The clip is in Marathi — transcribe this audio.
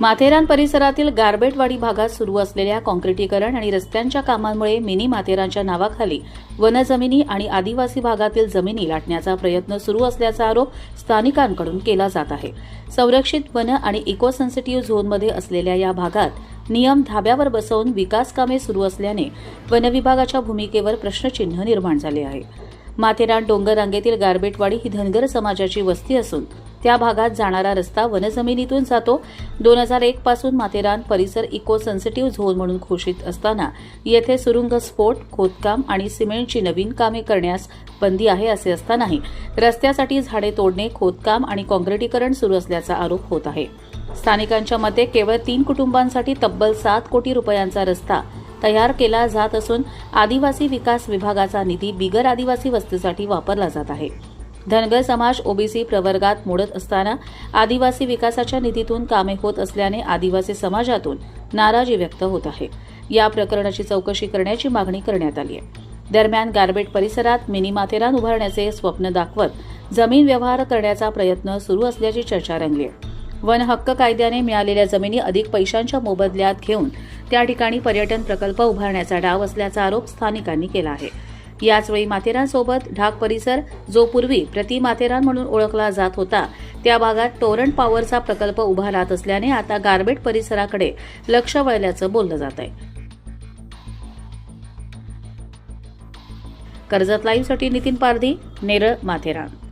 माथेरान परिसरातील गारबेटवाडी भागात सुरू असलेल्या काँक्रिटीकरण आणि रस्त्यांच्या कामांमुळे मिनी माथेरानच्या नावाखाली वनजमिनी आणि आदिवासी भागातील जमिनी लाटण्याचा प्रयत्न सुरू असल्याचा आरोप स्थानिकांकडून केला जात आहे. संरक्षित वन आणि इको सेन्सिटिव्ह झोनमध्ये असलेल्या या भागात नियम धाब्यावर बसवून विकास कामे सुरू असल्याने वनविभागाच्या भूमिकेवर प्रश्नचिन्ह निर्माण झाले आहे. माथेरान डोंगर रांगेतील गारबेटवाडी ही धनगर समाजाची वस्ती असून त्या भागात जाणारा रस्ता वनजमिनीतून जातो. 2001 पासून माथेरान परिसर इको सेन्सिटिव्ह झोन म्हणून घोषित असताना येथे सुरुंग स्फोट, खोदकाम आणि सिमेंटची नवीन कामे करण्यास बंदी आहे. असे असतानाही रस्त्यासाठी झाडे तोडणे, खोदकाम आणि काँक्रिटीकरण सुरू असल्याचा आरोप होत आहे. स्थानिकांच्या मते केवळ 3 कुटुंबांसाठी तब्बल 7 कोटी रुपयांचा रस्ता तयार केला जात असून आदिवासी विकास विभागाचा निधी बिगर आदिवासी वस्तीसाठी वापरला जात आहे. धनगर समाज ओबीसी प्रवर्गात मोडत असताना आदिवासी विकासाच्या निधीतून कामे होत असल्याने आदिवासी समाजातून नाराजी व्यक्त होत आहे. या प्रकरणाची चौकशी करण्याची मागणी करण्यात आली आहे. दरम्यान गारबेट परिसरात मिनी माथेरान उभारण्याचे स्वप्न दाखवत जमीन व्यवहार करण्याचा प्रयत्न सुरू असल्याची चर्चा रंगली आहे. वन हक्क कायद्याने मिळालेल्या जमिनी अधिक पैशांच्या मोबदल्यात घेऊन त्या ठिकाणी पर्यटन प्रकल्प उभारण्याचा डाव असल्याचा आरोप स्थानिकांनी केला आहे. याचवेळी माथेरानसोबत ढाक परिसर, जो पूर्वी प्रति माथेरान म्हणून ओळखला जात होता, त्या भागात टोरंट पॉवरचा प्रकल्प उभा राहत असल्याने आता गारबेट परिसराकडे लक्ष वळल्याचं बोललं जात आहे. कर्जत लाईव्हसाठी नितीन पारधी, नेरळ, माथेरान.